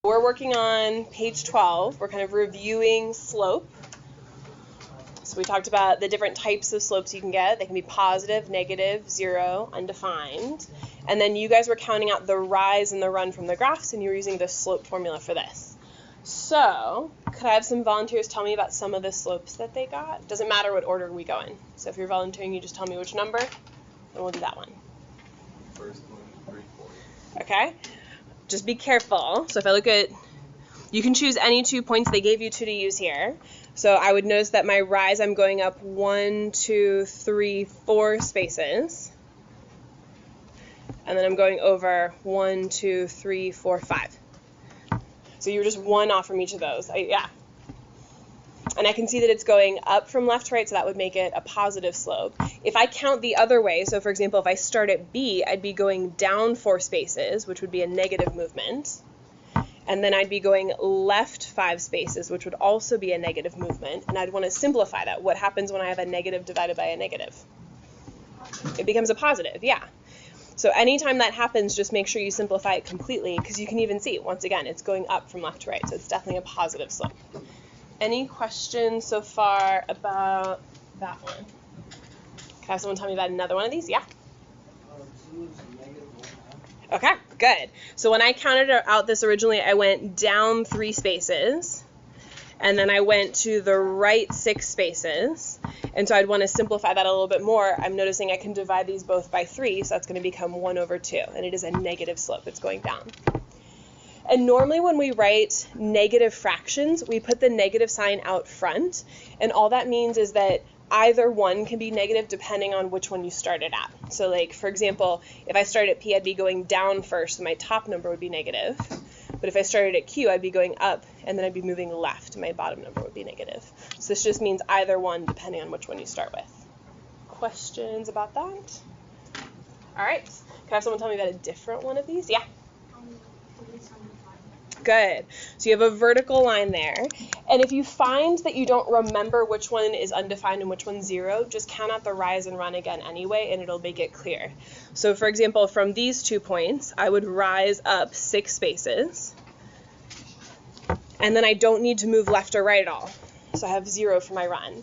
We're working on page 12. We're kind of reviewing slope. So we talked about the different types of slopes you can get. They can be positive, negative, zero, undefined. And then you guys were counting out the rise and the run from the graphs, and you were using the slope formula for this. So could I have some volunteers tell me about some of the slopes that they got? Doesn't matter what order we go in. So if you're volunteering, you just tell me which number, and we'll do that one. First one, 340. Okay? Just be careful. So if I look at, you can choose any 2 points. They gave you 2 to use here. So I would notice that my rise, I'm going up 1, 2, 3, 4 spaces. And then I'm going over 1, 2, 3, 4, 5. So you're just 1 off from each of those. Yeah. And I can see that it's going up from left to right, so that would make it a positive slope. If I count the other way, so for example, if I start at B, I'd be going down 4 spaces, which would be a negative movement. And then I'd be going left 5 spaces, which would also be a negative movement. And I'd want to simplify that. What happens when I have a negative divided by a negative? It becomes a positive, yeah. So anytime that happens, just make sure you simplify it completely, because you can even see, once again, it's going up from left to right, so it's definitely a positive slope. Any questions so far about that one? Can I have someone tell me about another one of these? Yeah? Okay, good. So when I counted out this originally, I went down 3 spaces, and then I went to the right 6 spaces. And so I'd want to simplify that a little bit more. I'm noticing I can divide these both by 3, so that's going to become 1 over 2, and it is a negative slope. It's going down. And normally when we write negative fractions, we put the negative sign out front, and all that means is that either one can be negative depending on which one you started at. So like, for example, if I started at P, I'd be going down first, so my top number would be negative. But if I started at Q, I'd be going up, and then I'd be moving left, and my bottom number would be negative. So this just means either one depending on which one you start with. Questions about that? All right. Can I have someone tell me about a different one of these? Yeah? Good. So you have a vertical line there. And if you find that you don't remember which one is undefined and which one's 0, just count out the rise and run again anyway, and it'll make it clear. So for example, from these 2 points, I would rise up 6 spaces. And then I don't need to move left or right at all. So I have 0 for my run.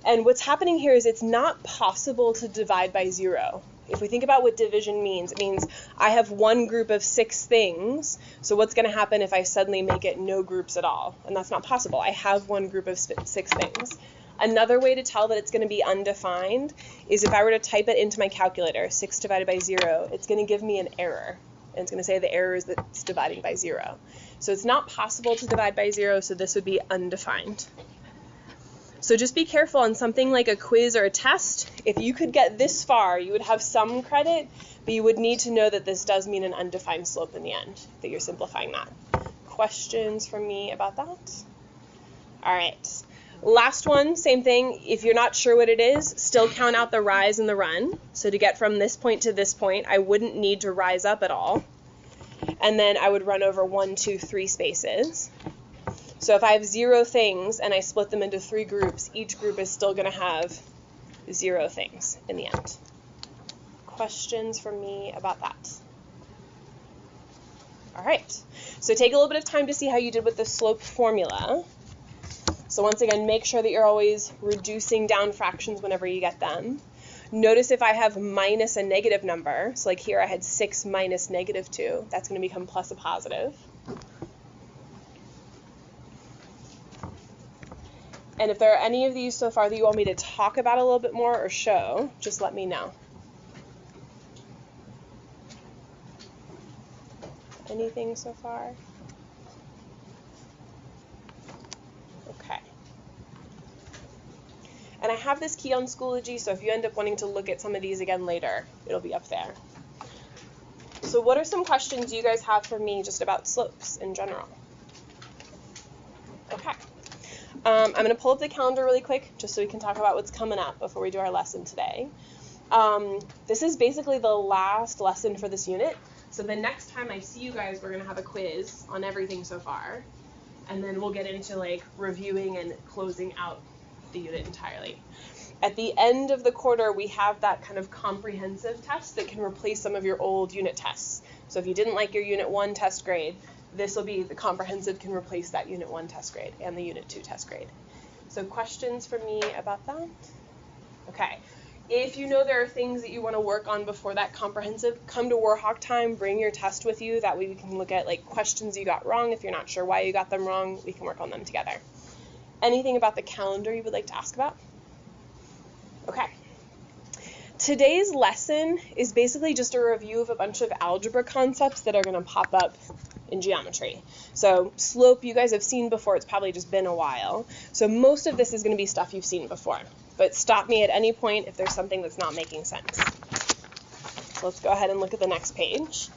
And what's happening here is it's not possible to divide by 0. If we think about what division means, it means I have one group of 6 things, so what's going to happen if I suddenly make it no groups at all? And that's not possible. I have one group of 6 things. Another way to tell that it's going to be undefined is if I were to type it into my calculator, 6 divided by 0, it's going to give me an error. And it's going to say the error is that it's dividing by 0. So it's not possible to divide by 0, so this would be undefined. So just be careful on something like a quiz or a test. If you could get this far, you would have some credit, but you would need to know that this does mean an undefined slope in the end, that you're simplifying that. Questions from me about that? All right. Last one, same thing. If you're not sure what it is, still count out the rise and the run. So to get from this point to this point, I wouldn't need to rise up at all. And then I would run over 1, 2, 3 spaces. So if I have 0 things and I split them into 3 groups, each group is still going to have 0 things in the end. Questions from me about that? All right. So take a little bit of time to see how you did with the slope formula. So once again, make sure that you're always reducing down fractions whenever you get them. Notice if I have minus a negative number, so like here I had 6 minus negative 2, that's going to become plus a positive. And if there are any of these so far that you want me to talk about a little bit more or show, just let me know. Anything so far? Okay. And I have this key on Schoology, so if you end up wanting to look at some of these again later, it'll be up there. So what are some questions you guys have for me just about slopes in general? Okay. I'm going to pull up the calendar really quick just so we can talk about what's coming up before we do our lesson today. This is basically the last lesson for this unit. So the next time I see you guys, we're going to have a quiz on everything so far. And then we'll get into like reviewing and closing out the unit entirely. At the end of the quarter, we have that kind of comprehensive test that can replace some of your old unit tests. So if you didn't like your Unit 1 test grade, this will be the comprehensive can replace that Unit 1 test grade and the Unit 2 test grade. So questions for me about that? Okay. If you know there are things that you want to work on before that comprehensive, come to Warhawk time, bring your test with you. That way we can look at like questions you got wrong. If you're not sure why you got them wrong, we can work on them together. Anything about the calendar you would like to ask about? Okay. Today's lesson is basically just a review of a bunch of algebra concepts that are going to pop up in geometry. So slope you guys have seen before, it's probably just been a while. So most of this is going to be stuff you've seen before. But stop me at any point if there's something that's not making sense. So let's go ahead and look at the next page.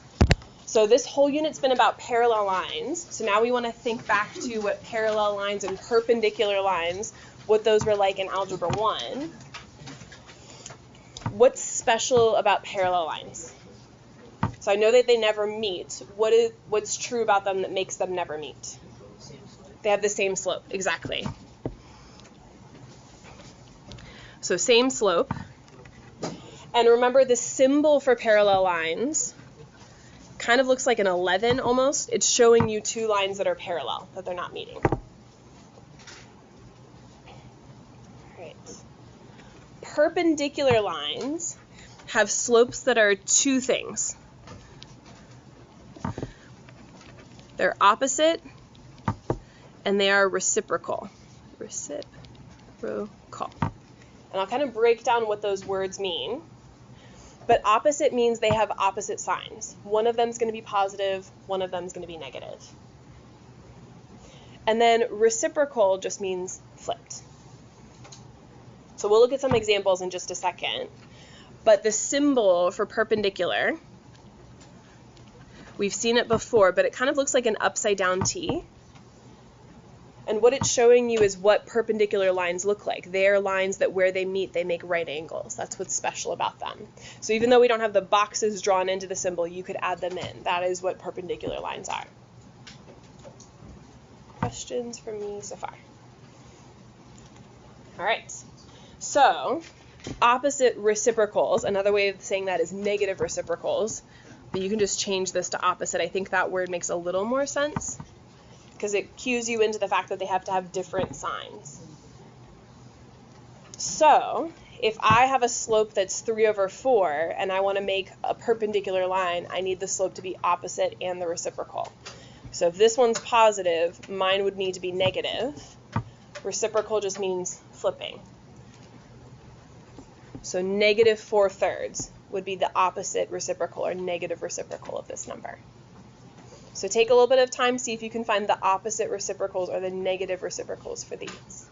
So this whole unit's been about parallel lines. So now we want to think back to what parallel lines and perpendicular lines, what those were like in Algebra 1. What's special about parallel lines? So I know that they never meet. What's true about them that makes them never meet? They have the same slope, exactly. So same slope. And remember the symbol for parallel lines kind of looks like an 11 almost. It's showing you two lines that are parallel, that they're not meeting. Right. Perpendicular lines have slopes that are two things. They're opposite and they are reciprocal. Reciprocal. And I'll kind of break down what those words mean. But opposite means they have opposite signs. One of them is going to be positive, one of them is going to be negative. And then reciprocal just means flipped. So we'll look at some examples in just a second. But the symbol for perpendicular, we've seen it before, but it kind of looks like an upside down T. And what it's showing you is what perpendicular lines look like. They are lines that where they meet, they make right angles. That's what's special about them. So even though we don't have the boxes drawn into the symbol, you could add them in. That is what perpendicular lines are. Questions from me so far? All right. So opposite reciprocals, another way of saying that is negative reciprocals, but you can just change this to opposite. I think that word makes a little more sense, because it cues you into the fact that they have to have different signs. So if I have a slope that's 3/4 and I want to make a perpendicular line, I need the slope to be opposite and the reciprocal. So if this one's positive, mine would need to be negative. Reciprocal just means flipping. So -4/3 would be the opposite reciprocal or negative reciprocal of this number. So take a little bit of time, see if you can find the opposite reciprocals or the negative reciprocals for these.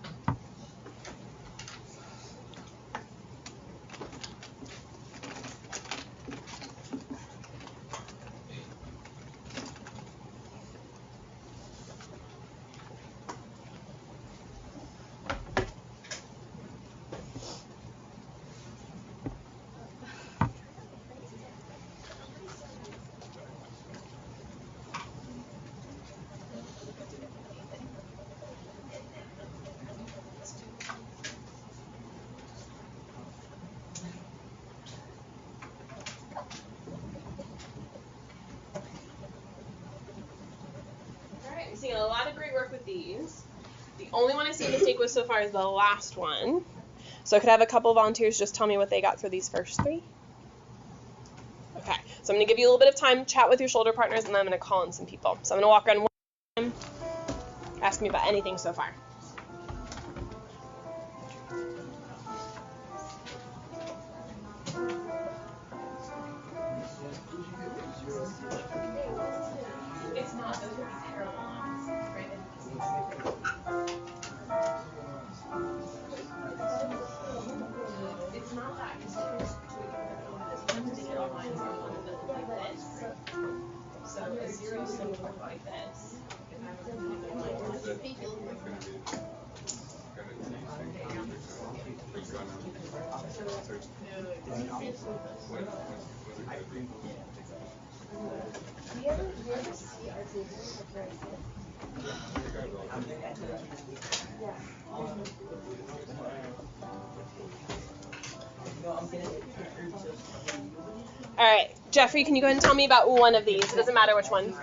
Seeing a lot of great work with these. The only one I see a mistake with so far is the last one. So I could have a couple volunteers just tell me what they got for these first three. Okay, so I'm going to give you a little bit of time, chat with your shoulder partners, and then I'm going to call in some people. So I'm going to walk around one time, ask me about anything so far. It's not, those would be parallel lines, right? It's not that, because perpendicular lines are one of them like this. So a zero is going to look like this. If I was to do All right, Jeffrey, can you go ahead and tell me about one of these? It doesn't matter which one.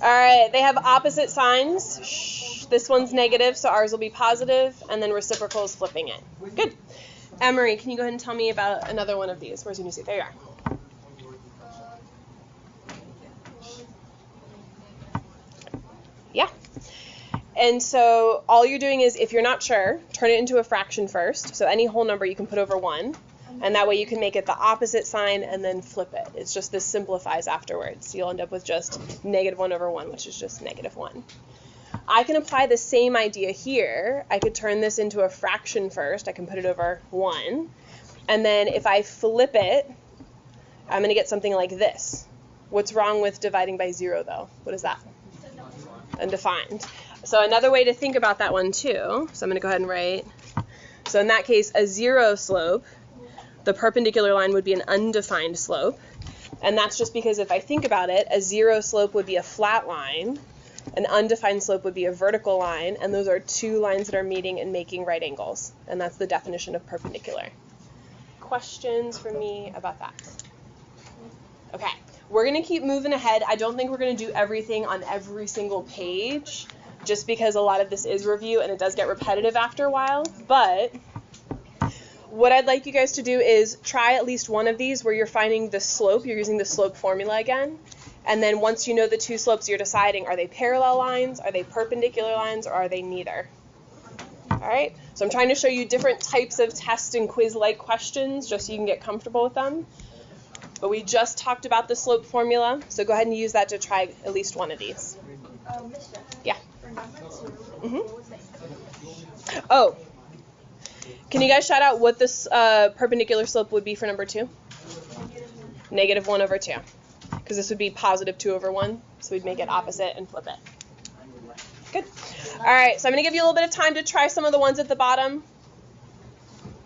All right, they have opposite signs. Shh. This one's negative, so ours will be positive, and then reciprocal is flipping it. Good. Emery, can you go ahead and tell me about another one of these? Where's your music? There you are. Yeah. And so all you're doing is, if you're not sure, turn it into a fraction first. So any whole number you can put over 1. And that way you can make it the opposite sign and then flip it. It's just this simplifies afterwards. So you'll end up with just -1/1, which is just -1. I can apply the same idea here. I could turn this into a fraction first. I can put it over 1. And then if I flip it, I'm going to get something like this. What's wrong with dividing by 0, though? What is that? Undefined. So another way to think about that one, too. So I'm going to go ahead and write. So in that case, a 0 slope, the perpendicular line would be an undefined slope. And that's just because if I think about it, a 0 slope would be a flat line. An undefined slope would be a vertical line. And those are two lines that are meeting and making right angles. And that's the definition of perpendicular. Questions for me about that? Okay, we're going to keep moving ahead. I don't think we're going to do everything on every single page, just because a lot of this is review and it does get repetitive after a while. But what I'd like you guys to do is try at least one of these where you're finding the slope. You're using the slope formula again. And then once you know the two slopes, you're deciding, are they parallel lines, are they perpendicular lines, or are they neither? All right, so I'm trying to show you different types of test and quiz-like questions just so you can get comfortable with them. But we just talked about the slope formula, so go ahead and use that to try at least one of these. Yeah. Oh, can you guys shout out what this perpendicular slope would be for number 2? -1/2. Because this would be +2/1, so we'd make it opposite and flip it. Good. All right, so I'm going to give you a little bit of time to try some of the ones at the bottom.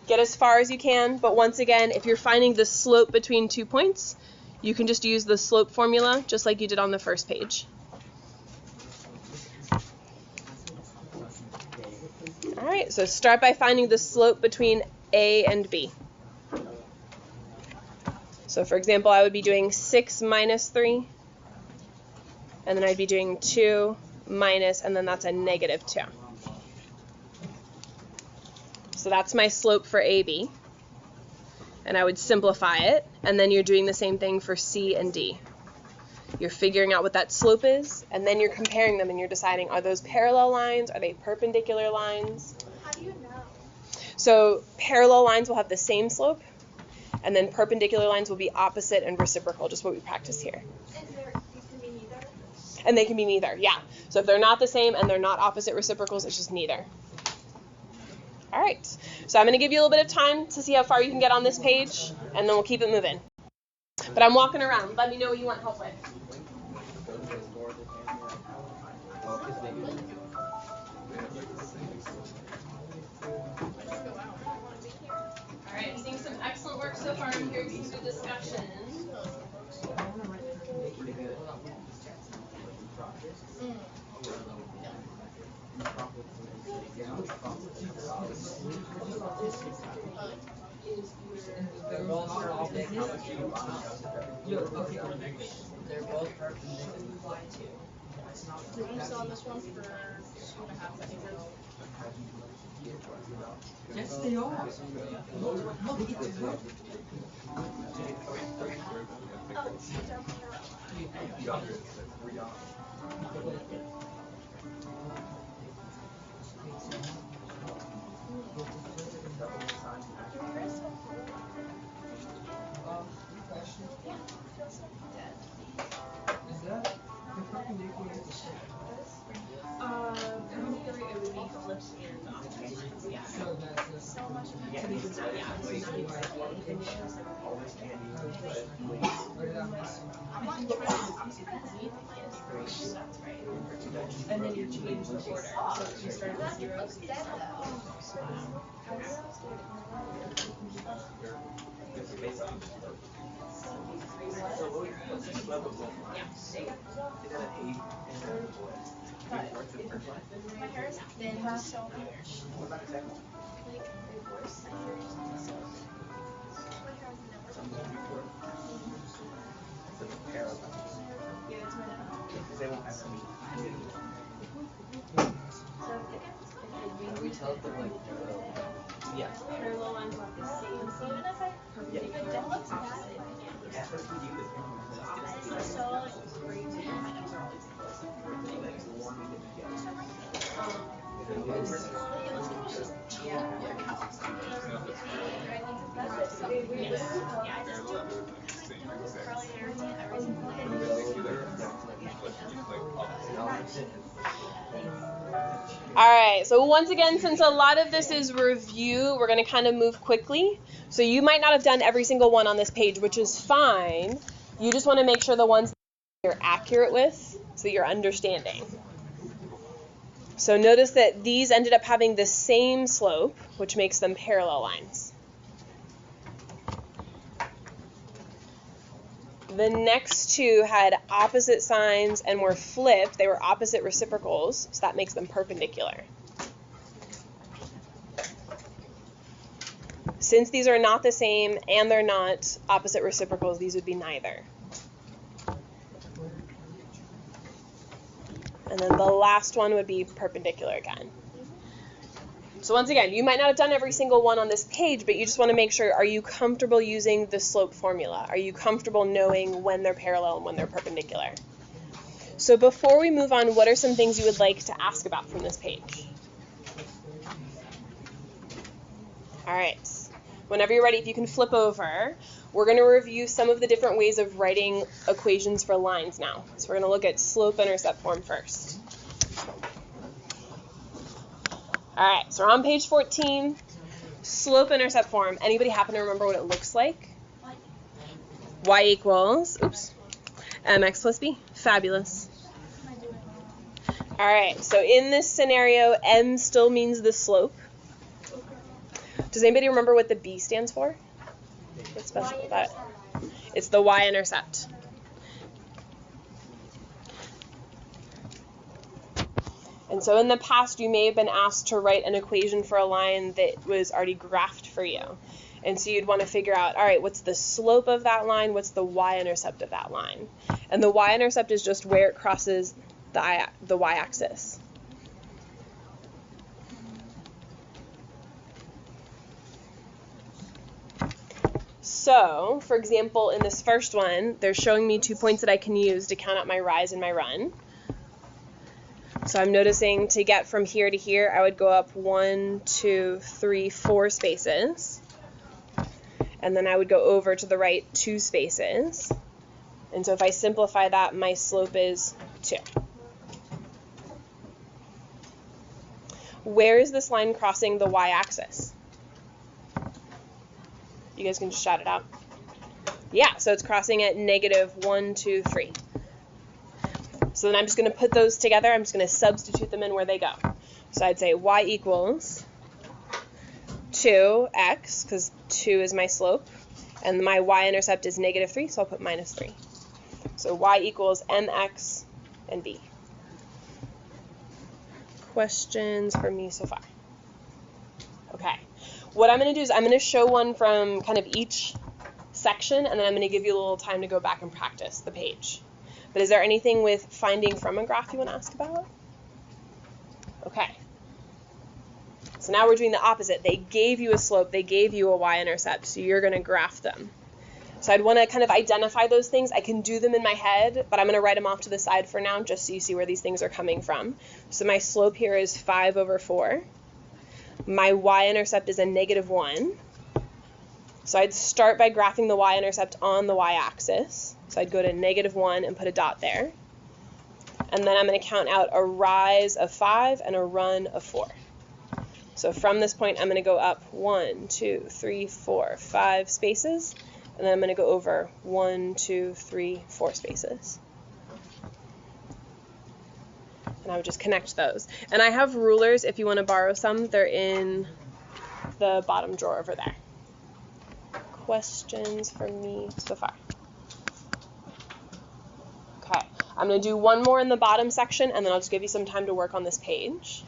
Get as far as you can, but once again, if you're finding the slope between 2 points, you can just use the slope formula, just like you did on the first page. All right, so start by finding the slope between A and B. So for example, I would be doing 6 minus 3, and then I'd be doing 2 minus, and then that's a -2. So that's my slope for AB. And I would simplify it, and then you're doing the same thing for C and D. You're figuring out what that slope is, and then you're comparing them, and you're deciding, are those parallel lines? Are they perpendicular lines? How do you know? So parallel lines will have the same slope, and then perpendicular lines will be opposite and reciprocal, just what we practiced here. And these can be neither? And they can be neither, yeah. So if they're not the same and they're not opposite reciprocals, it's just neither. All right, so I'm going to give you a little bit of time to see how far you can get on this page, and then we'll keep it moving. But I'm walking around. Let me know what you want help with. All right, I'm seeing some excellent work so far. I'm here to do discussion. They're both perpendicular. They're both perpendicular. I'm still on this one for 2.5 seconds. Yes, they are. Is that the perpendicular? Perpendicular, it would be flipped and opposite. Yeah. So that's So much of yeah. it. I'm not that's right. And then you change the order. So if you start with 0, so you My hair is thin, so much. Like, my hair is never Yeah. parallel lines will have the same slope. Perpendicular lines will have the same. So crazy. All right, so once again, since a lot of this is review, we're going to kind of move quickly. So you might not have done every single one on this page, which is fine. You just want to make sure the ones you're accurate with, so you're understanding. So notice that these ended up having the same slope, which makes them parallel lines. The next two had opposite signs and were flipped. They were opposite reciprocals, so that makes them perpendicular. Since these are not the same and they're not opposite reciprocals, these would be neither. And then the last one would be perpendicular again. So once again, you might not have done every single one on this page, but you just want to make sure, are you comfortable using the slope formula? Are you comfortable knowing when they're parallel and when they're perpendicular? So before we move on, what are some things you would like to ask about from this page? All right. Whenever you're ready, if you can flip over, we're going to review some of the different ways of writing equations for lines now. So we're going to look at slope-intercept form first. All right, so we're on page 14, slope-intercept form. Anybody happen to remember what it looks like? Y equals, mx plus b. Fabulous. All right, so in this scenario, m still means the slope. Does anybody remember what the b stands for? What's special about it? It's the y-intercept. And so in the past, you may have been asked to write an equation for a line that was already graphed for you. And so you'd want to figure out, all right, what's the slope of that line? What's the y-intercept of that line? And the y-intercept is just where it crosses the y-axis. So, for example, in this first one, they're showing me 2 points that I can use to count out my rise and my run. So I'm noticing to get from here to here, I would go up 1, 2, 3, 4 spaces. And then I would go over to the right 2 spaces. And so if I simplify that, my slope is 2. Where is this line crossing the y-axis? You guys can just shout it out. Yeah, so it's crossing at negative 1, 2, 3. So then I'm just going to put those together. I'm just going to substitute them in where they go. So I'd say y equals 2x, because 2 is my slope, and my y-intercept is negative 3, so I'll put minus 3. So y equals mx and b. Questions for me so far? Okay. What I'm going to do is I'm going to show one from kind of each section, and then I'm going to give you a little time to go back and practice the page. But is there anything with finding from a graph you want to ask about? Okay. So now we're doing the opposite. They gave you a slope, they gave you a y-intercept, so you're going to graph them. So I'd want to kind of identify those things. I can do them in my head, but I'm going to write them off to the side for now, just so you see where these things are coming from. So my slope here is 5 over 4. My y-intercept is a negative 1. So I'd start by graphing the y-intercept on the y-axis. So I'd go to negative 1 and put a dot there. And then I'm going to count out a rise of 5 and a run of 4. So from this point, I'm going to go up 1, 2, 3, 4, 5 spaces. And then I'm going to go over 1, 2, 3, 4 spaces. And I would just connect those. And I have rulers if you want to borrow some. They're in the bottom drawer over there. Questions for me so far? Okay, I'm going to do one more in the bottom section, and then I'll just give you some time to work on this page.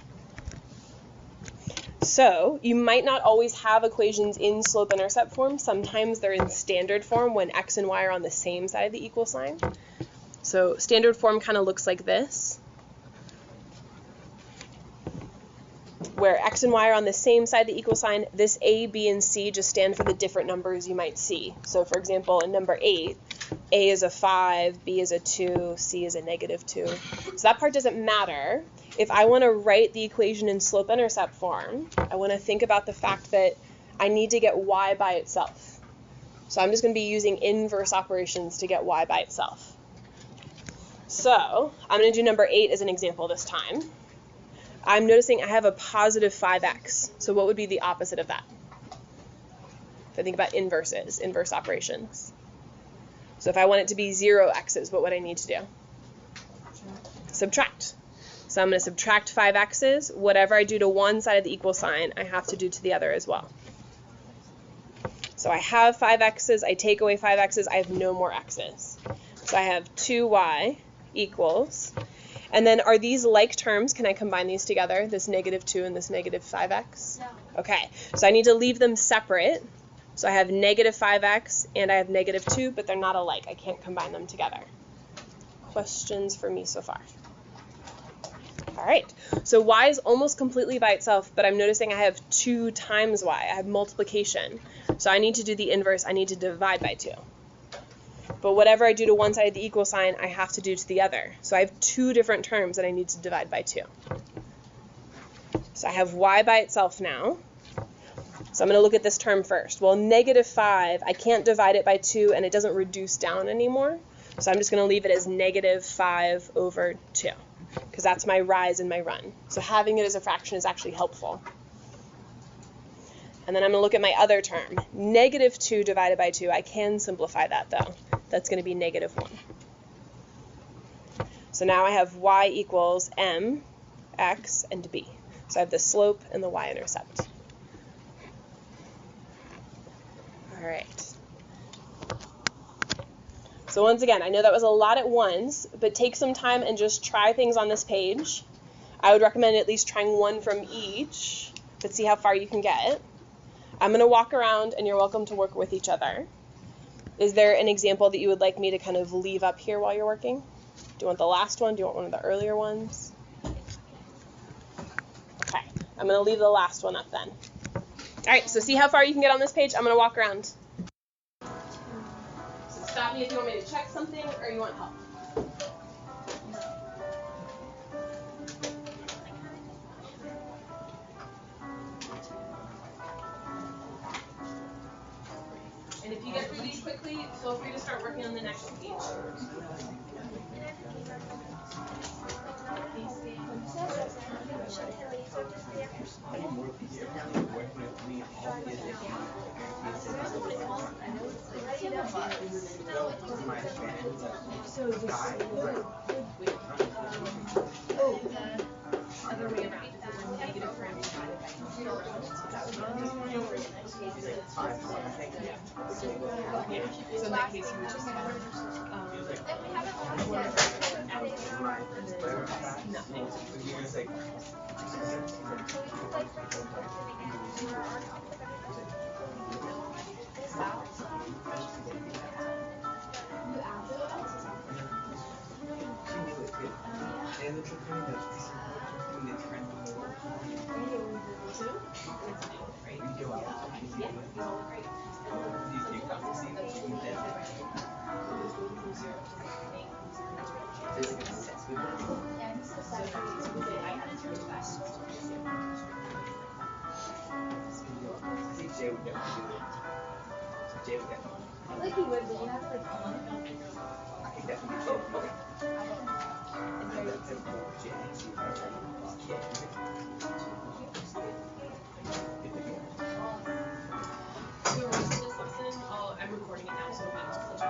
So you might not always have equations in slope-intercept form. Sometimes they're in standard form when x and y are on the same side of the equal sign. So standard form kind of looks like this. where x and y are on the same side of the equal sign, this a, b, and c just stand for the different numbers you might see. So for example, in number 8, a is a 5, b is a 2, c is a -2. So that part doesn't matter. If I want to write the equation in slope-intercept form, I want to think about the fact that I need to get y by itself. So I'm just going to be using inverse operations to get y by itself. So I'm going to do number 8 as an example this time. I'm noticing I have a positive 5x. So what would be the opposite of that? If I think about inverses, inverse operations. So if I want it to be 0 x's, what would I need to do? Subtract. So I'm going to subtract 5 x's. Whatever I do to one side of the equal sign, I have to do to the other as well. So I have 5 x's. I take away 5 x's. I have no more x's. So I have 2y equals. And then are these like terms? Can I combine these together, this -2 and this -5x? No. Okay, so I need to leave them separate. So I have -5x and I have -2, but they're not alike. I can't combine them together. Questions for me so far? All right, so y is almost completely by itself, but I'm noticing I have 2 times y. I have multiplication. So I need to do the inverse. I need to divide by 2. But whatever I do to one side of the equal sign, I have to do to the other. So I have 2 different terms that I need to divide by 2. So I have y by itself now. So I'm going to look at this term first. Well, -5, I can't divide it by 2, and it doesn't reduce down anymore. So I'm just going to leave it as -5 over 2, because that's my rise and my run. So having it as a fraction is actually helpful. And then I'm going to look at my other term. -2 divided by 2, I can simplify that, though. That's going to be -1. So now I have y equals m, x, and b. So I have the slope and the y-intercept. All right. So once again, I know that was a lot at once, but take some time and just try things on this page. I would recommend at least trying one from each, but see how far you can get. I'm going to walk around, and you're welcome to work with each other. Is there an example that you would like me to kind of leave up here while you're working? Do you want the last one? Do you want one of the earlier ones? Okay, I'm going to leave the last one up then. All right, so see how far you can get on this page? I'm going to walk around. So stop me if you want me to check something or you want help. And if you get through these quickly, feel free to start working on the next page. Other way around. Negative for every divided by 2. So in that case, you would just have I like you would, but you have to like I could definitely do it. The rest of this lesson, I'm recording it now, so I'm just let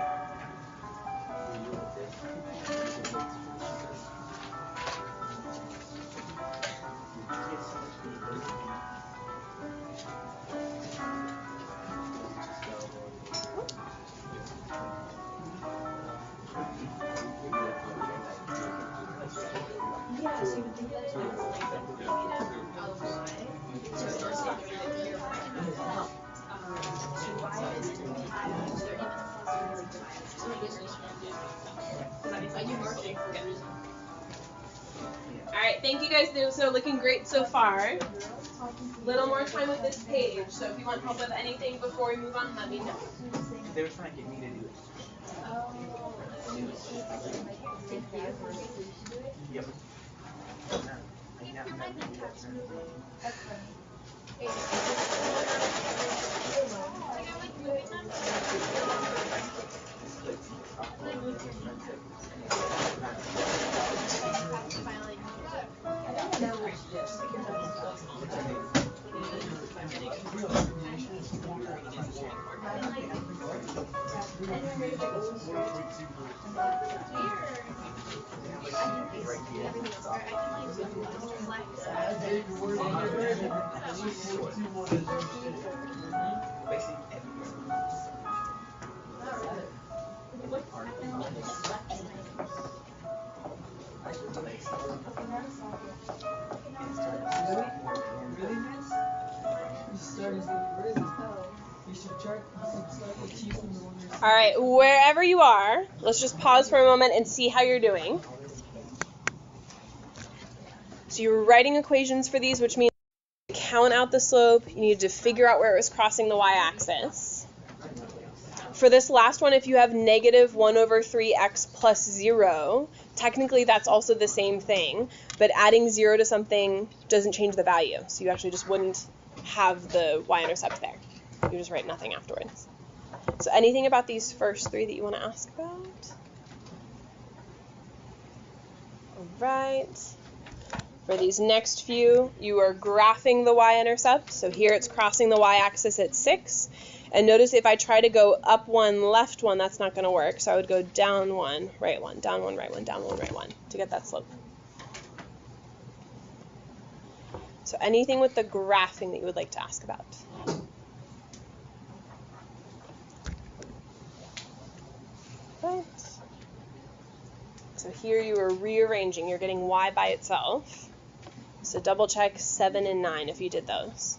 Yeah, so you would think that it's All right, thank you guys. So looking great so far. Little more time with this page. So if you want help with anything before we move on, let me know. They were trying to get me to do it. Yep. Really, miss? You started to really. You should start with teaching the one you're All right, wherever you are, let's just pause for a moment and see how you're doing. So you're writing equations for these, which means you count out the slope. You need to figure out where it was crossing the y-axis. For this last one, if you have negative 1 over 3x plus 0, technically that's also the same thing, but adding 0 to something doesn't change the value. So you actually just wouldn't have the y-intercept there. You just write nothing afterwards. So anything about these first three that you want to ask about? All right. For these next few, you are graphing the y-intercept. So here it's crossing the y-axis at 6. And notice if I try to go up 1, left 1, that's not going to work. So I would go down 1, right 1, down 1, right 1, down 1, right 1 to get that slope. So anything with the graphing that you would like to ask about? Right. So here you are rearranging. You're getting y by itself. So double check 7 and 9 if you did those.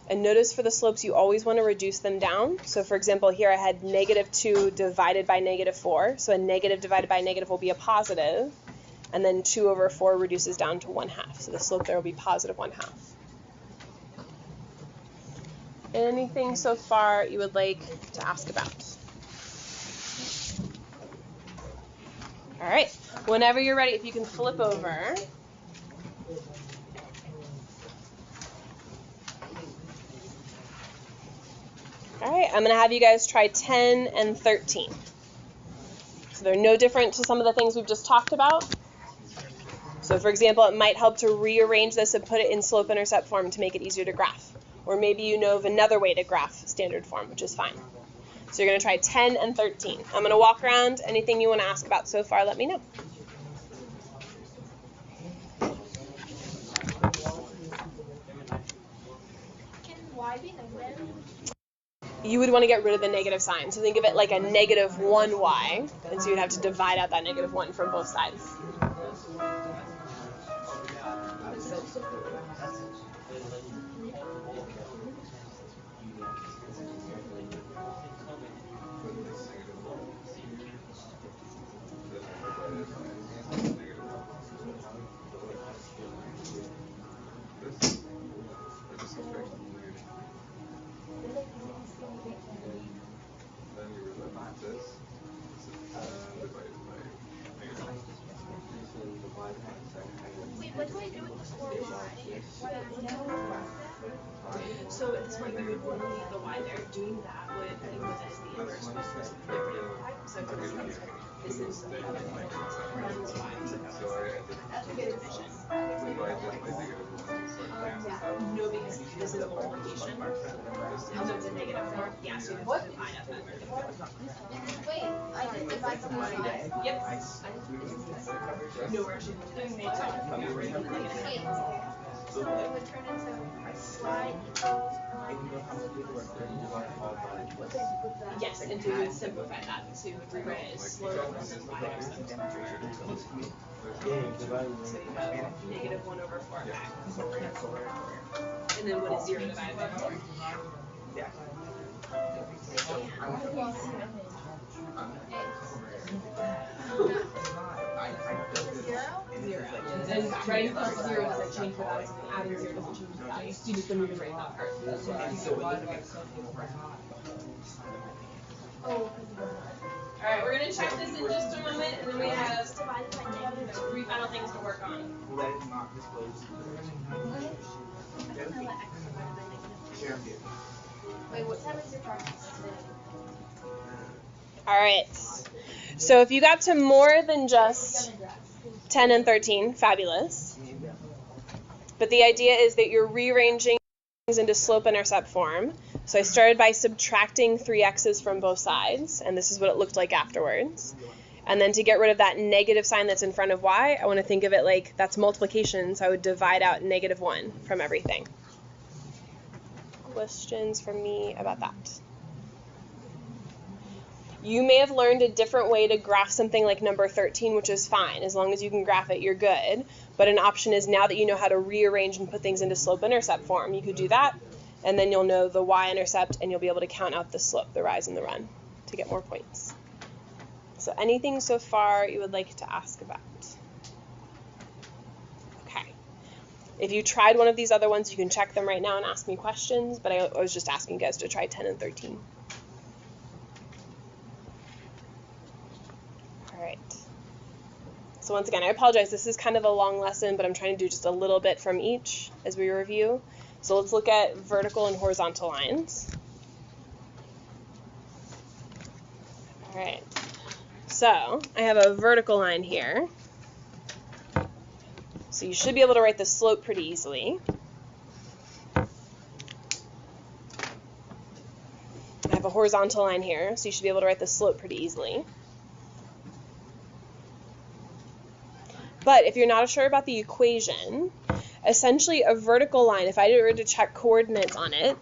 And notice for the slopes, you always want to reduce them down. So for example, here I had negative 2 divided by negative 4. So a negative divided by negative will be a positive. And then 2 over 4 reduces down to 1/2. So the slope there will be positive 1/2. Anything so far you would like to ask about? All right. Whenever you're ready, if you can flip over. All right, I'm going to have you guys try 10 and 13. So they're no different to some of the things we've just talked about. So for example, it might help to rearrange this and put it in slope-intercept form to make it easier to graph. Or maybe you know of another way to graph standard form, which is fine. So you're going to try 10 and 13. I'm going to walk around. Anything you want to ask about so far, let me know. Can y be negative? You would want to get rid of the negative sign. So think of it like a negative 1y. And so you'd have to divide out that negative 1 from both sides. Wait, what do I do with the 4y? So at this point, you would want to leave the y there. Doing that would equal this the inverse of this. So for instance, this is minus y. That's a good addition. No, because this is multiplication. So it's a negative form. Yeah, so you have to divide up that negative form. Wait, I did divide the y. Yep. No, we're actually doing the negative. Wait, so it would turn into y equals Yes, and to simplify that, to rewrite it as slope versus y-intercept. So you have negative 1 over 4x. And then what is 0 divided by 4? zero? 0. And try right plus 0 doesn't change the value, something adding 0 doesn't change the value. So you just remove the right that part. So it doesn't get Oh, Alright, we're going to check this in just a moment, and then we have 3 final things to work on. let it not disclose. wait, what time is your practice today? Alright, so if you got to more than just 10 and 13, fabulous. But the idea is that you're rearranging things into slope-intercept form. So I started by subtracting 3x's from both sides, and this is what it looked like afterwards. And then to get rid of that negative sign that's in front of y, I want to think of it like that's multiplication, so I would divide out -1 from everything. Questions from me about that? You may have learned a different way to graph something like number 13, which is fine. As long as you can graph it, you're good. But an option is, now that you know how to rearrange and put things into slope-intercept form, you could do that, and then you'll know the y-intercept, and you'll be able to count out the slope, the rise and the run, to get more points. So anything so far you would like to ask about? Okay. If you tried one of these other ones, you can check them right now and ask me questions, but I was just asking you guys to try 10 and 13. Alright, so once again, I apologize, this is kind of a long lesson, but I'm trying to do just a little bit from each as we review. So let's look at vertical and horizontal lines. Alright, so I have a vertical line here. So you should be able to write the slope pretty easily. I have a horizontal line here, so you should be able to write the slope pretty easily. But if you're not sure about the equation, essentially a vertical line, if I were to check coordinates on it,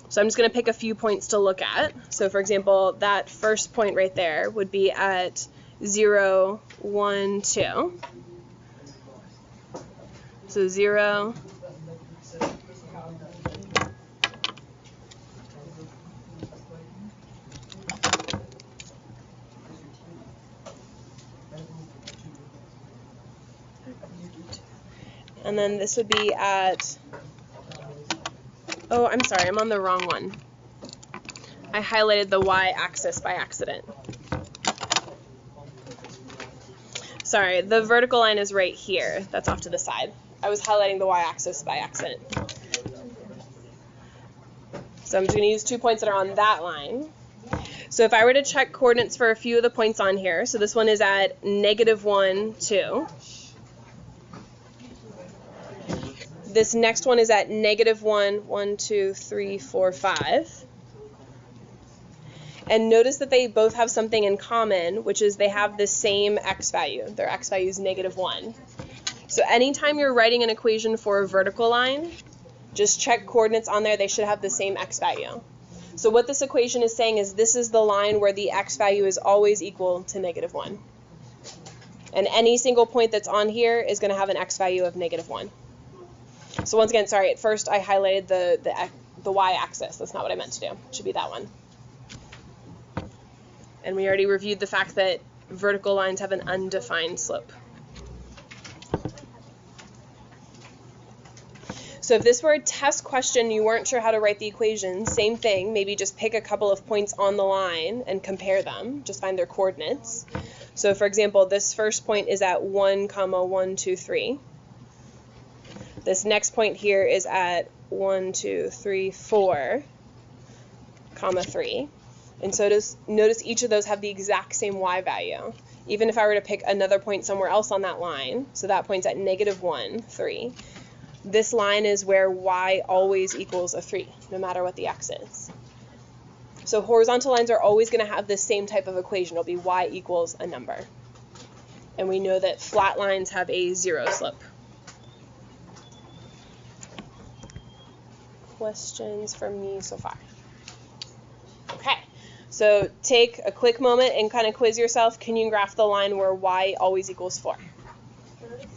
so I'm just going to pick a few points to look at. So for example, that first point right there would be at 0, 1, 2. So 0, and then this would be at, oh, I'm sorry, I'm on the wrong one. I highlighted the y-axis by accident. Sorry, the vertical line is right here. That's off to the side. I was highlighting the y-axis by accident. So I'm just going to use 2 points that are on that line. So if I were to check coordinates for a few of the points on here, so this one is at -1, 2. This next one is at -1, 1, 2, 3, 4, 5. And notice that they both have something in common, which is they have the same x value. Their x value is -1. So anytime you're writing an equation for a vertical line, just check coordinates on there. They should have the same x value. So what this equation is saying is this is the line where the x value is always equal to -1. And any single point that's on here is going to have an x value of -1. So once again, sorry, at first I highlighted the y-axis. That's not what I meant to do. It should be that one. And we already reviewed the fact that vertical lines have an undefined slope. So if this were a test question, you weren't sure how to write the equation, same thing, maybe just pick a couple of points on the line and compare them, just find their coordinates. So for example, this first point is at 1, 1, 2, 3. This next point here is at 1, 2, 3, 4, 3. And so notice each of those have the exact same y value. Even if I were to pick another point somewhere else on that line, so that point's at -1, 3, this line is where y always equals a 3, no matter what the x is. So horizontal lines are always going to have the same type of equation. It'll be y equals a number. And we know that flat lines have a 0 slope. Questions from me so far? Okay. So take a quick moment and kind of quiz yourself. Can you graph the line where y always equals 4?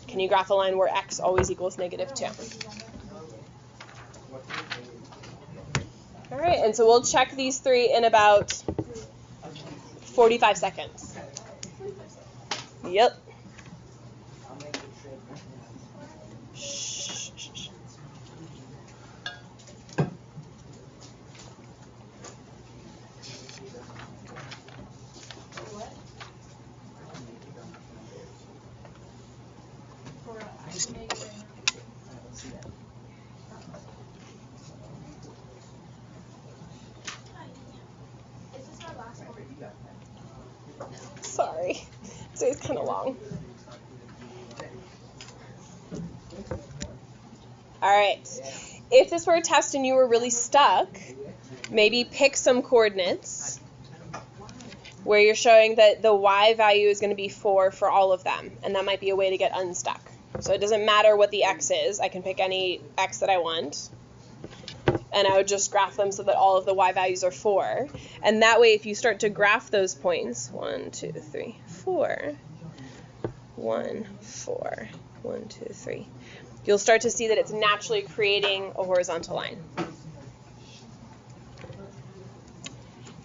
Can you graph a line where x always equals -2? All right, and so we'll check these 3 in about 45 seconds. Yep. Sorry, today's kind of long. All right, if this were a test and you were really stuck, maybe pick some coordinates where you're showing that the y value is going to be 4 for all of them, and that might be a way to get unstuck. So it doesn't matter what the x is, I can pick any x that I want, and I would just graph them so that all of the y values are 4. And that way, if you start to graph those points, 1, 2, 3, 4, 1, 4, 1, 2, 3, you'll start to see that it's naturally creating a horizontal line.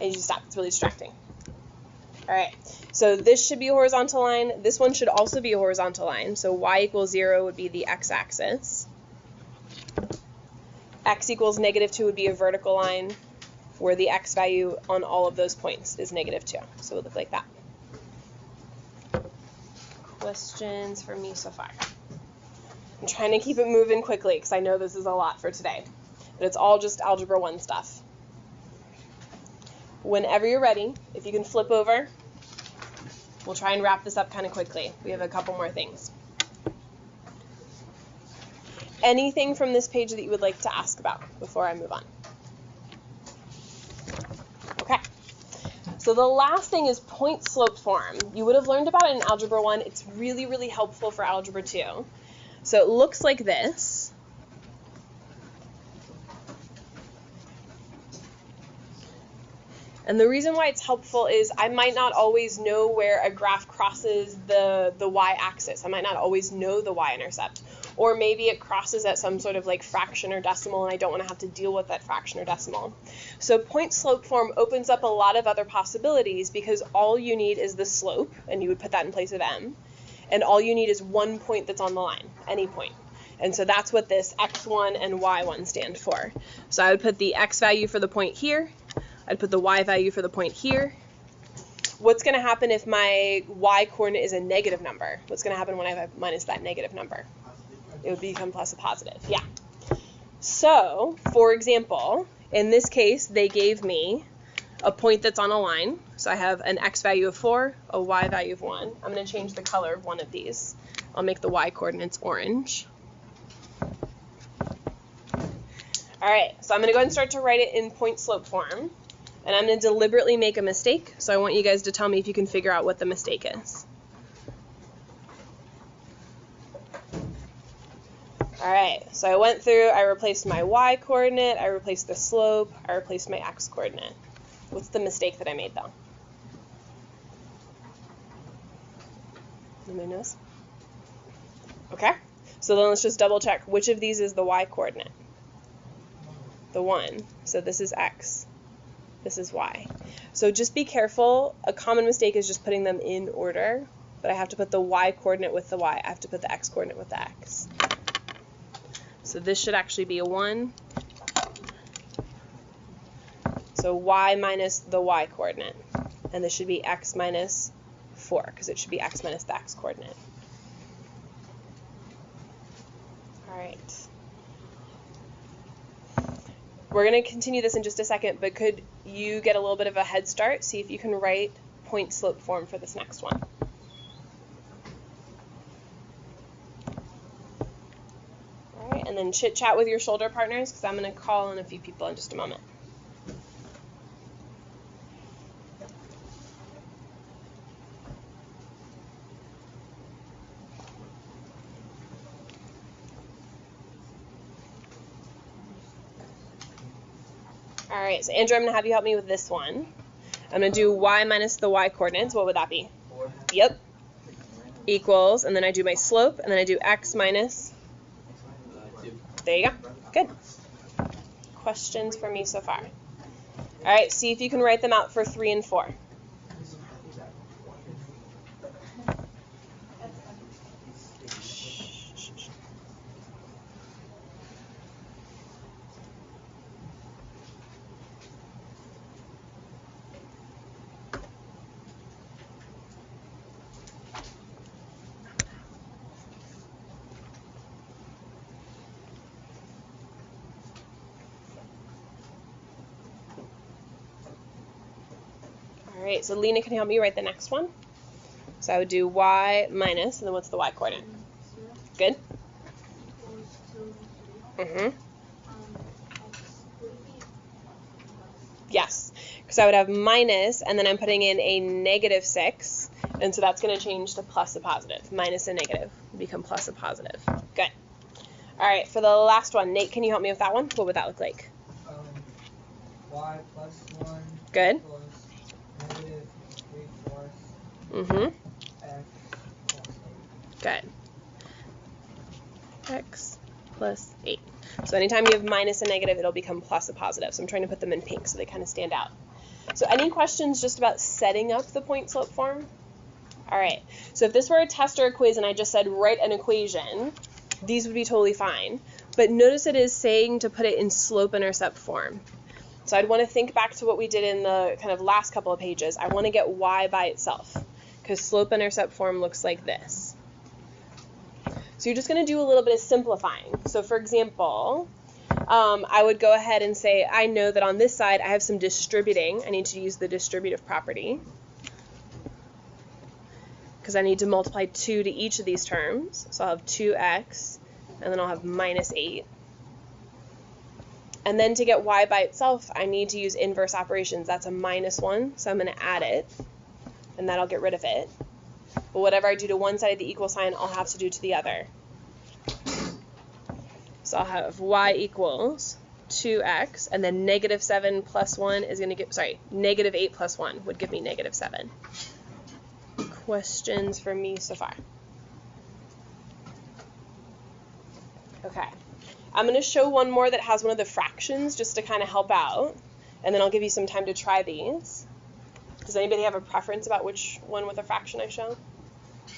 And you just stop, it's really distracting. All right, so this should be a horizontal line. This one should also be a horizontal line. So y equals 0 would be the x-axis. X equals -2 would be a vertical line where the x value on all of those points is -2. So it would look like that. Questions for me so far? I'm trying to keep it moving quickly because I know this is a lot for today. But it's all just Algebra 1 stuff. Whenever you're ready, if you can flip over, we'll try and wrap this up kind of quickly. We have a couple more things. Anything from this page that you would like to ask about before I move on? Okay. So the last thing is point slope form. You would have learned about it in Algebra 1. It's really, really helpful for Algebra 2. So it looks like this. And the reason why it's helpful is I might not always know where a graph crosses the y-axis. I might not always know the y-intercept. Or maybe it crosses at some sort of like fraction or decimal, and I don't want to have to deal with that fraction or decimal. So point slope form opens up a lot of other possibilities because all you need is the slope, and you would put that in place of m. And all you need is one point that's on the line, any point. And so that's what this x1 and y1 stand for. So I would put the x value for the point here. I'd put the y value for the point here. What's going to happen if my y coordinate is a negative number? What's going to happen when I minus that negative number? It would become plus a positive, yeah. So, for example, in this case, they gave me a point that's on a line. So I have an x value of 4, a y value of 1. I'm going to change the color of one of these. I'll make the y coordinates orange. All right, so I'm going to go ahead and start to write it in point slope form. And I'm going to deliberately make a mistake, so I want you guys to tell me if you can figure out what the mistake is. All right, so I went through, I replaced my y coordinate, I replaced the slope, I replaced my x coordinate. What's the mistake that I made, though? Anybody knows? Okay, so then let's just double check. Which of these is the y coordinate? The 1. So this is x. This is y. So just be careful. A common mistake is just putting them in order, but I have to put the y coordinate with the y. I have to put the x coordinate with the x. So this should actually be a 1. So y minus the y coordinate. And this should be x minus 4, because it should be x minus the x coordinate. All right. We're going to continue this in just a second, but could you get a little bit of a head start? See if you can write point slope form for this next one. All right, and then chit chat with your shoulder partners, because I'm going to call in a few people in just a moment. All right, so Andrew, I'm going to have you help me with this one. I'm going to do y minus the y coordinates. What would that be? 4. Yep. Equals, and then I do my slope, and then I do x minus. 2. There you go. Good. Questions for me so far? All right, see if you can write them out for 3 and 4. All right, so Lena, can you help me write the next one? So I would do y minus, and then what's the y coordinate? Good? Mm-hmm. Yes, because I would have minus, and then I'm putting in a negative 6, and so that's going to change to plus a positive. Minus a negative would become plus a positive. Good. All right, for the last one, Nate, can you help me with that one? What would that look like? Y plus 1 Good. equals negative 3/4 Mm-hmm. x plus 8. Good. X plus 8. So anytime you have minus a negative, it'll become plus a positive. So I'm trying to put them in pink so they kind of stand out. So any questions just about setting up the point slope form? All right. So if this were a test or a quiz and I just said write an equation, these would be totally fine. But notice it is saying to put it in slope-intercept form. So I'd want to think back to what we did in the kind of last couple of pages. I want to get y by itself because slope-intercept form looks like this. So you're just going to do a little bit of simplifying. So for example, I would go ahead and say, I know that on this side I have some distributing. I need to use the distributive property because I need to multiply 2 to each of these terms. So I'll have 2x, and then I'll have minus 8. And then to get y by itself, I need to use inverse operations. That's a minus 1, so I'm going to add it, and that'll get rid of it. But whatever I do to one side of the equal sign, I'll have to do to the other. So I'll have y equals 2x, and then negative 7 plus 1 is going to give, negative 8 plus 1 would give me negative 7. Questions for me so far? Okay. I'm going to show one more that has one of the fractions just to kind of help out, and then I'll give you some time to try these. Does anybody have a preference about which one with a fraction I show?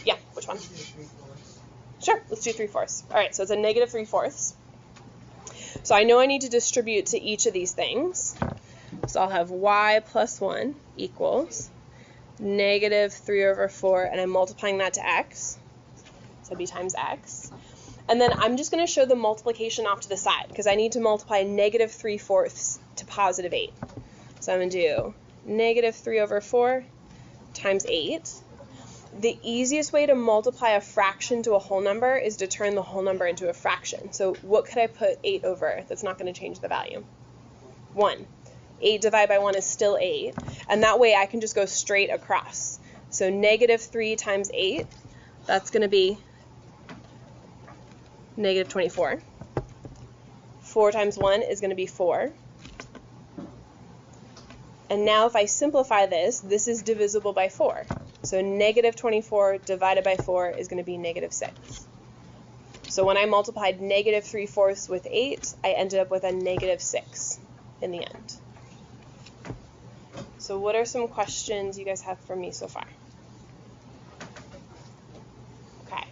Yeah, which one? Sure, let's do 3/4. All right, so it's a negative 3/4. So I know I need to distribute to each of these things. So I'll have y plus 1 equals negative 3/4, and I'm multiplying that to x. So it'd be times x. And then I'm just going to show the multiplication off to the side because I need to multiply negative 3/4 to positive 8. So I'm going to do negative 3/4 times 8. The easiest way to multiply a fraction to a whole number is to turn the whole number into a fraction. So what could I put 8 over that's not going to change the value? 1. 8 divided by 1 is still 8. And that way I can just go straight across. So negative 3 times 8, that's going to be negative 24. 4 times 1 is going to be 4. And now if I simplify this, this is divisible by 4. So negative 24 divided by 4 is going to be negative 6. So when I multiplied negative 3/4 with 8, I ended up with a negative 6 in the end. So what are some questions you guys have for me so far? Okay.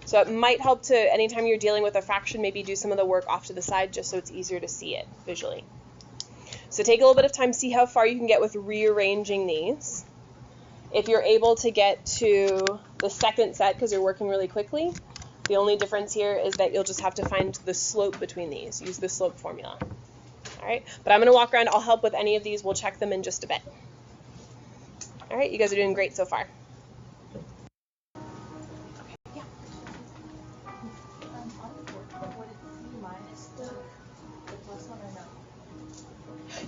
So it might help to, anytime you're dealing with a fraction, maybe do some of the work off to the side just so it's easier to see it visually. So take a little bit of time, see how far you can get with rearranging these. If you're able to get to the second set because you're working really quickly, the only difference here is that you'll just have to find the slope between these. Use the slope formula. All right, but I'm going to walk around. I'll help with any of these. We'll check them in just a bit. All right, you guys are doing great so far. Okay, yeah.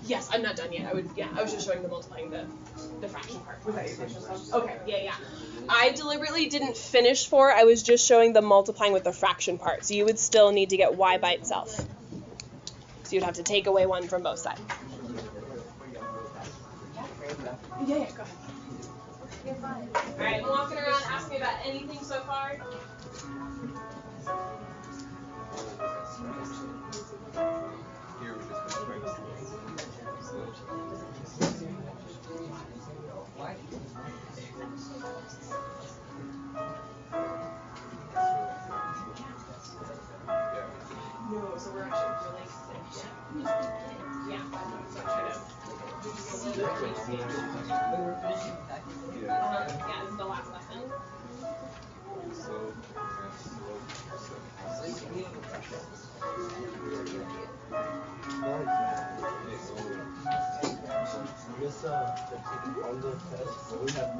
Yes, I'm not done yet. I was just showing the multiplying the fraction part. Was that your question? Okay, yeah. I deliberately didn't finish 4. I was just showing the multiplying with the fraction part. So you would still need to get y by itself. So you'd have to take away 1 from both sides. Yeah, go ahead. You're fine. All right, I'm walking around. Ask me about anything so far. Here we just put right. No, so we're actually really sick. Yeah, so I try to see what we yeah, this is the last lesson. So, Just on the test, we have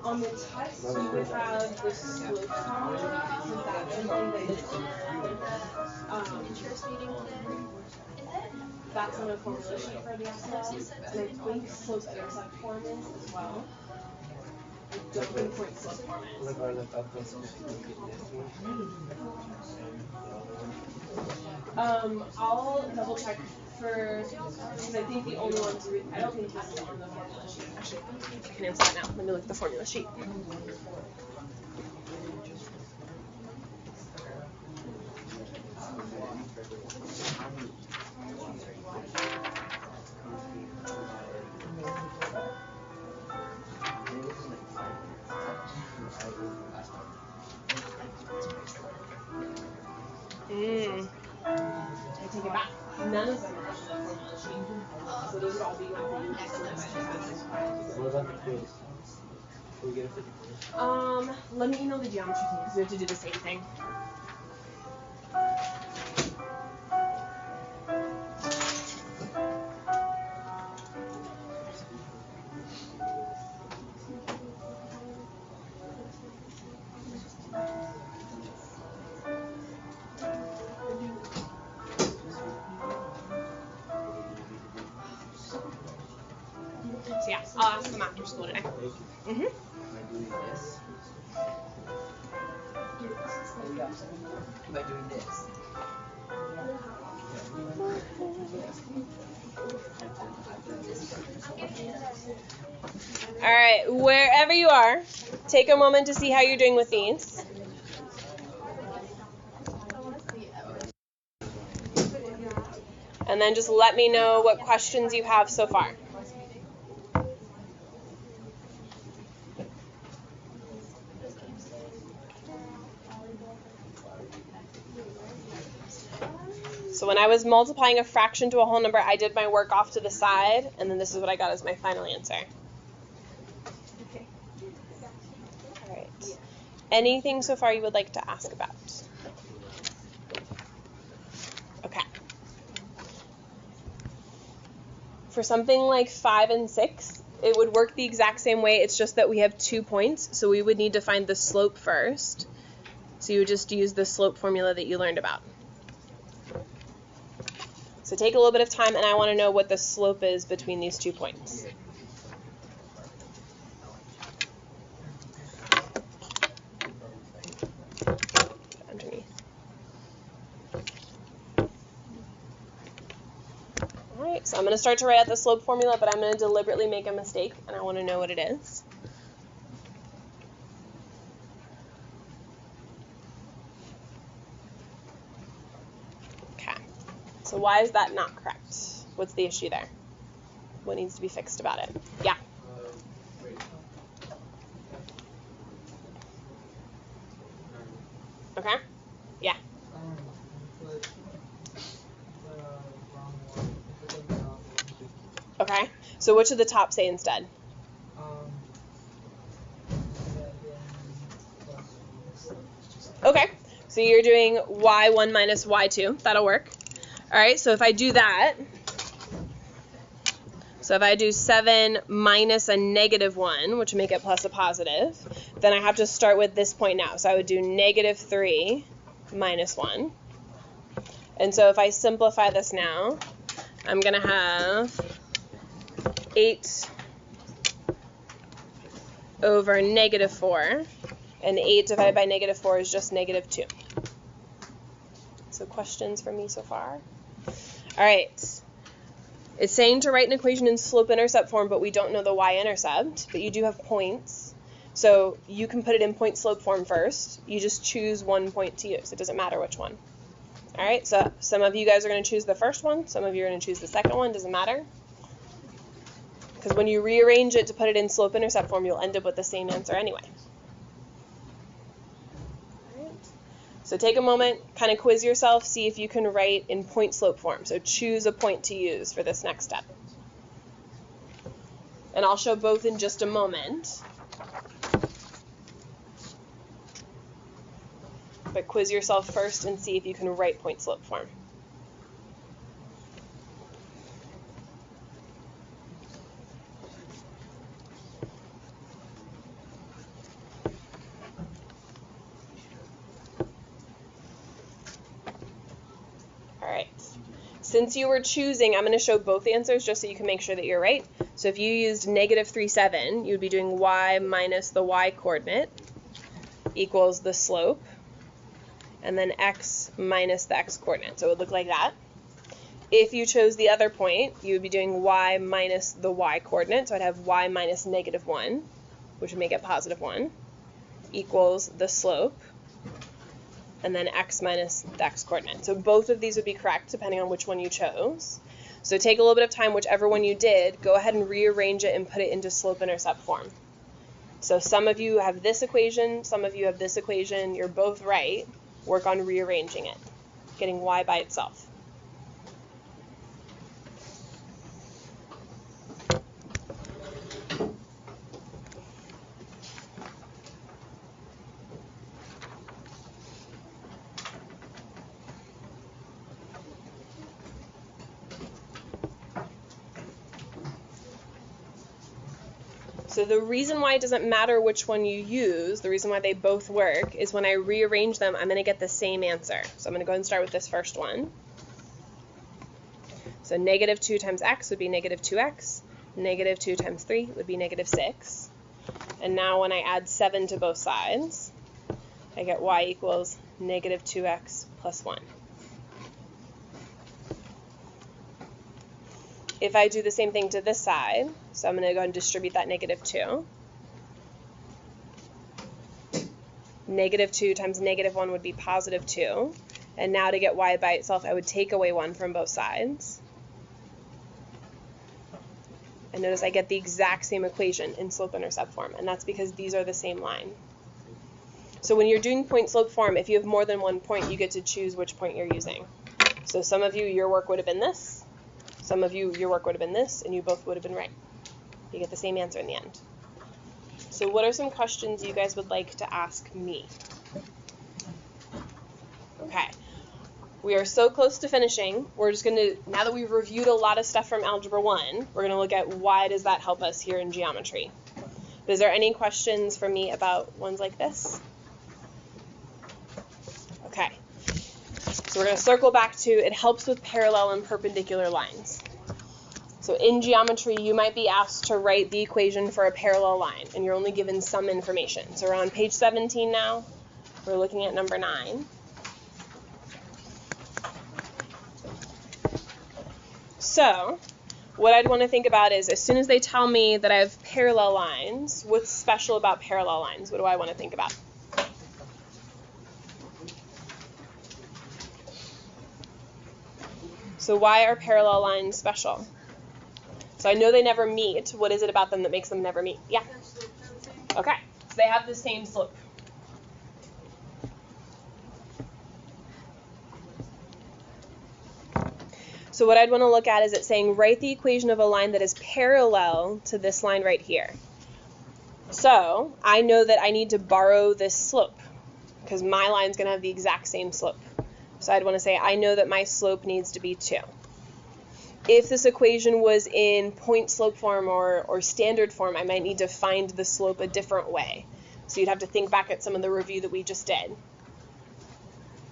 On the test, you would have the slope formula, so that's something that is that's on a formula sheet for the SLS, and I think slope-intercept form is as well. I don't think point slope form is. like our like updates we get this one. I'll double check for, because I think the only ones, I don't think this is on the formula sheet. Actually, I can answer that now. Let me look at the formula sheet. I take it back. None of them are on the formula sheet. So those would all be like the unique estimates. What about the quiz? Should we get a 50? Let me email the geometry team because we have to do the same thing. So yeah, I'll ask them after school today. Am I doing this? Am I doing this? All right, wherever you are, take a moment to see how you're doing with these. And then just let me know what questions you have so far. So when I was multiplying a fraction to a whole number, I did my work off to the side, and then this is what I got as my final answer. All right. Anything so far you would like to ask about? Okay. For something like 5 and 6, it would work the exact same way. It's just that we have 2 points, so we would need to find the slope first. So you would just use the slope formula that you learned about. So take a little bit of time, and I want to know what the slope is between these 2 points. Underneath. All right, so I'm going to start to write out the slope formula, but I'm going to deliberately make a mistake, and I want to know what it is. So why is that not correct? What's the issue there? What needs to be fixed about it? Yeah. Okay. Yeah. Okay. So what should the top say instead? Okay. So you're doing y1 minus y2. That'll work. All right, so if I do that, so if I do 7 minus a negative 1, which would make it plus a positive, then I have to start with this point now. So I would do negative 3 minus 1. And so if I simplify this now, I'm going to have 8 over negative 4. And 8 divided by negative 4 is just negative 2. So questions for me so far? All right, it's saying to write an equation in slope-intercept form, but we don't know the y-intercept, but you do have points. So you can put it in point-slope form first. You just choose one point to use. It doesn't matter which one. All right, so some of you guys are going to choose the first one. Some of you are going to choose the second one. Doesn't matter. Because when you rearrange it to put it in slope-intercept form, you'll end up with the same answer anyway. So take a moment, kind of quiz yourself, see if you can write in point-slope form. So choose a point to use for this next step. And I'll show both in just a moment. But quiz yourself first and see if you can write point-slope form. Since you were choosing, I'm going to show both answers just so you can make sure that you're right. So if you used negative 3, 7, you'd be doing y minus the y coordinate equals the slope, and then x minus the x coordinate. So it would look like that. If you chose the other point, you would be doing y minus the y coordinate. So I'd have y minus negative 1, which would make it positive 1, equals the slope, and then x minus the x coordinate. So both of these would be correct depending on which one you chose. So take a little bit of time, whichever one you did, go ahead and rearrange it and put it into slope-intercept form. So some of you have this equation, some of you have this equation, you're both right. Work on rearranging it, getting y by itself. So the reason why it doesn't matter which one you use, the reason why they both work, is when I rearrange them, I'm going to get the same answer. So I'm going to go ahead and start with this first one. So negative 2 times x would be negative 2x. Negative 2 times 3 would be negative 6. And now when I add 7 to both sides, I get y equals negative 2x plus 1. If I do the same thing to this side, so I'm going to go ahead and distribute that negative 2. Negative 2 times negative 1 would be positive 2. And now to get y by itself, I would take away 1 from both sides. And notice I get the exact same equation in slope-intercept form, and that's because these are the same line. So when you're doing point-slope form, if you have more than one point, you get to choose which point you're using. So some of you, your work would have been this. Some of you, your work would have been this, and you both would have been right. You get the same answer in the end. So what are some questions you guys would like to ask me? Okay. We are so close to finishing. We're just going to, now that we've reviewed a lot of stuff from Algebra 1, we're going to look at why does that help us here in geometry. But is there any questions for me about ones like this? Okay. So we're going to circle back to, it helps with parallel and perpendicular lines. So in geometry, you might be asked to write the equation for a parallel line, and you're only given some information. So we're on page 17 now. We're looking at number 9. So what I'd want to think about is, as soon as they tell me that I have parallel lines, what's special about parallel lines? What do I want to think about? So why are parallel lines special? So I know they never meet. What is it about them that makes them never meet? Yeah? Okay. So they have the same slope. So what I'd want to look at is it saying write the equation of a line that is parallel to this line right here. So I know that I need to borrow this slope because my line's going to have the exact same slope. So I'd want to say I know that my slope needs to be 2. If this equation was in point slope form or standard form, I might need to find the slope a different way. So you'd have to think back at some of the review that we just did.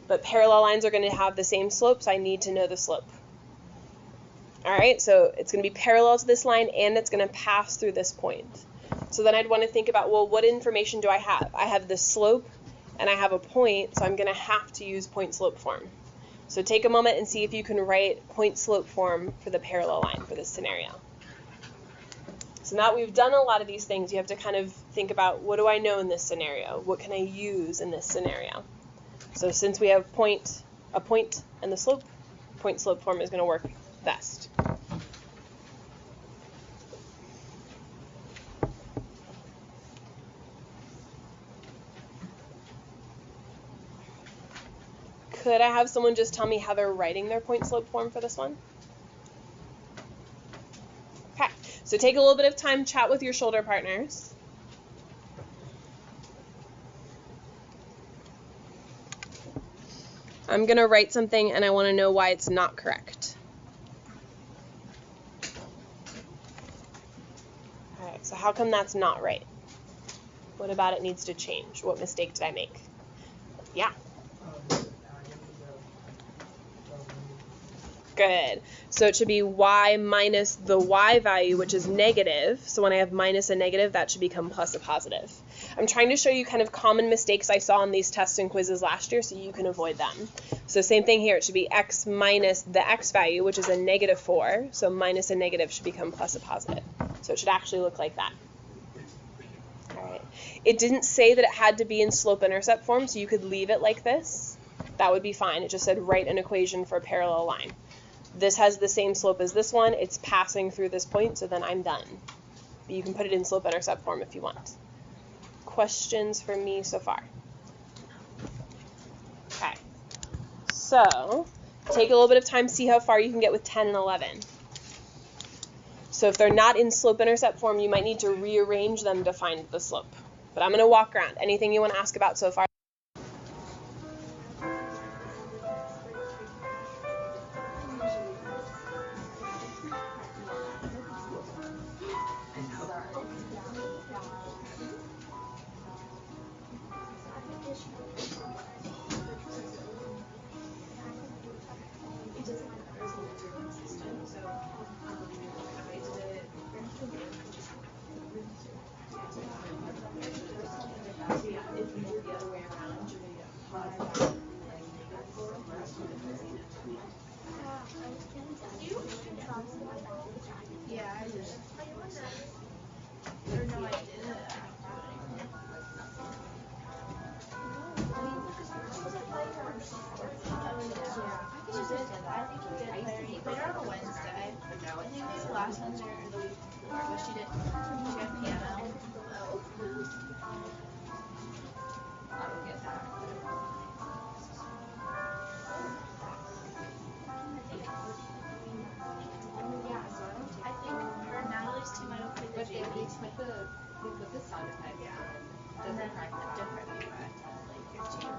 But parallel lines are going to have the same slope, so I need to know the slope. All right, so it's going to be parallel to this line, and it's going to pass through this point. So then I'd want to think about, well, what information do I have? I have the slope, and I have a point, so I'm going to have to use point-slope form. So take a moment and see if you can write point-slope form for the parallel line for this scenario. So now that we've done a lot of these things, you have to kind of think about, what do I know in this scenario? What can I use in this scenario? So since we have a point, and the slope, point-slope form is going to work best. Could I have someone just tell me how they're writing their point-slope form for this one? Okay, so take a little bit of time, chat with your shoulder partners. I'm going to write something and I want to know why it's not correct. All right, so how come that's not right? What about it needs to change? What mistake did I make? Yeah. Good. So it should be y minus the y value, which is negative. So when I have minus a negative, that should become plus a positive. I'm trying to show you kind of common mistakes I saw on these tests and quizzes last year so you can avoid them. So same thing here. It should be x minus the x value, which is a negative 4. So minus a negative should become plus a positive. So it should actually look like that. All right. It didn't say that it had to be in slope-intercept form, so you could leave it like this. That would be fine. It just said write an equation for a parallel line. This has the same slope as this one. It's passing through this point, so then I'm done. But you can put it in slope-intercept form if you want. Questions for me so far? Okay. So take a little bit of time, see how far you can get with 10 and 11. So if they're not in slope-intercept form, you might need to rearrange them to find the slope. But I'm going to walk around. Anything you want to ask about so far? Yeah, I did. Or no, I didn't. We played her on a Wednesday. I think maybe last Wednesday or the week before, but she had piano. I don't get that. I think her and Natalie's team might have played the JV. They put the sound effect. Yeah. Does And it then crack a that? different favorite. Like 15.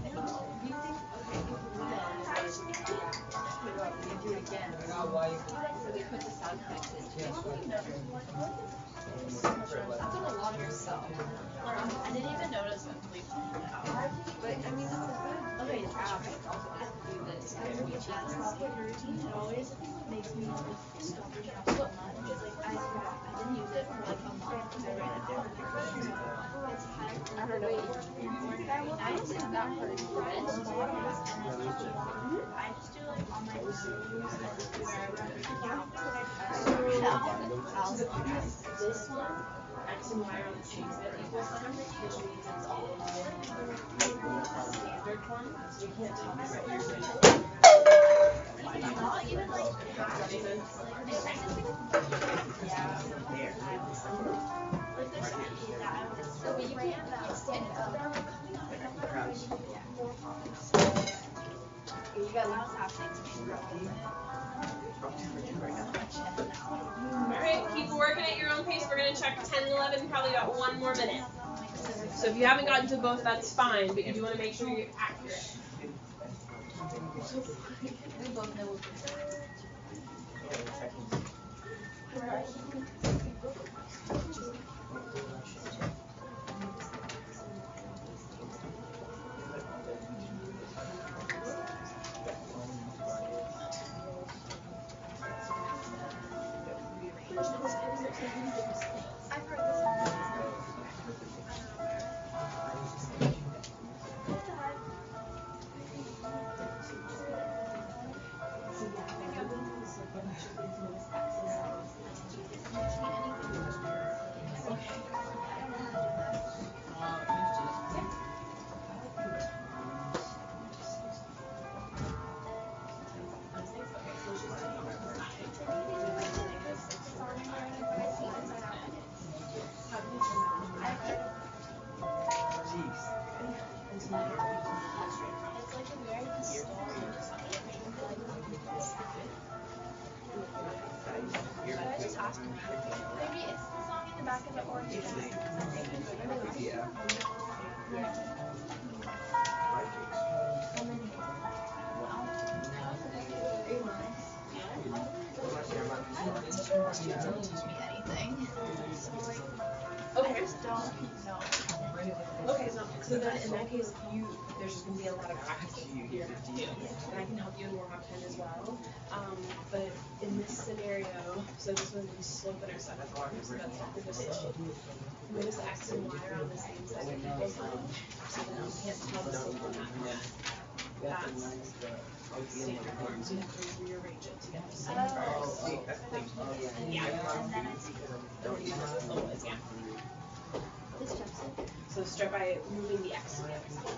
Do you think, okay, if we do it again, so they put the sound effects in. I've done a lot of yourself. I didn't even notice them leaving it out. But I mean, that's a good. Okay, it's also has to do this. It always makes me stop reaching out so much. Like I didn't use it for like a month because I ran a different direction. So it's hard. I don't know. I just did that for friends. And then I just do like on my reviews and where I run This one, X and Y are the things that equal signs, which means it's all standard form. You can't talk about your not even like So you can't stand up. You got I was happening to me. Alright, keep working at your own pace. We're going to check 10 and 11, probably got 1 more minute. So if you haven't gotten to both, that's fine, but you do want to make sure you're accurate. We both know I've heard this one. It's like a very story. Should I just ask him? Maybe it's the song in the back of the orchestra. Yeah. She doesn't teach me anything. So like, I Okay. just don't know. Okay, so then in that case, there's just going to be a lot of practice here too, and I can help you in Warhawk 10 as well. But in this scenario, so this one is slope-intercept form, so that's not the issue. Notice the x and y are on the same side of the equal sign, so then you can't tell the slope from that one. That's standard form, so you have to rearrange it to get the slope first. Yeah. And then I see. Or you know what the slope is, yeah. This jumps in. So start by moving the x to the other side.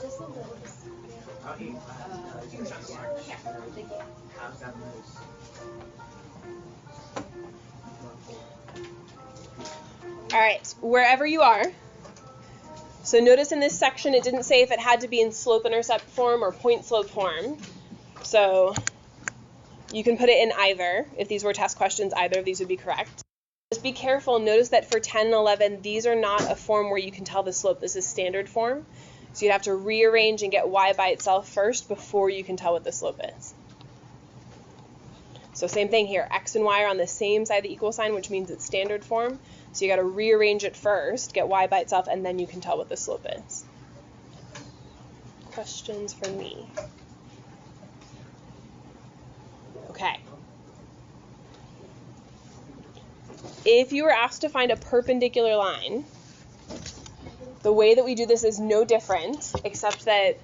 This one goes. You can jump here. Yeah. Thank you. All right, wherever you are. So notice in this section it didn't say if it had to be in slope-intercept form or point-slope form. So you can put it in either. If these were test questions, either of these would be correct. Just be careful. Notice that for 10 and 11, these are not a form where you can tell the slope. This is standard form. So you'd have to rearrange and get y by itself first before you can tell what the slope is. So same thing here. X and y are on the same side of the equal sign, which means it's standard form. So you got to rearrange it first, get y by itself, and then you can tell what the slope is. Questions for me? Okay. If you were asked to find a perpendicular line, the way that we do this is no different, except that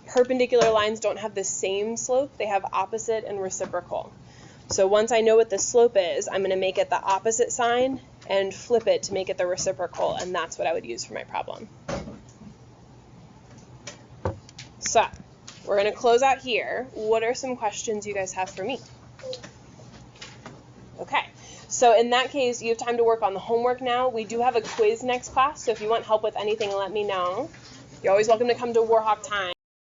perpendicular lines don't have the same slope. They have opposite and reciprocal. So once I know what the slope is, I'm going to make it the opposite sign and flip it to make it the reciprocal, and that's what I would use for my problem. So we're going to close out here. What are some questions you guys have for me? Okay, so in that case, you have time to work on the homework now. We do have a quiz next class, so if you want help with anything, let me know. You're always welcome to come to Warhawk Time.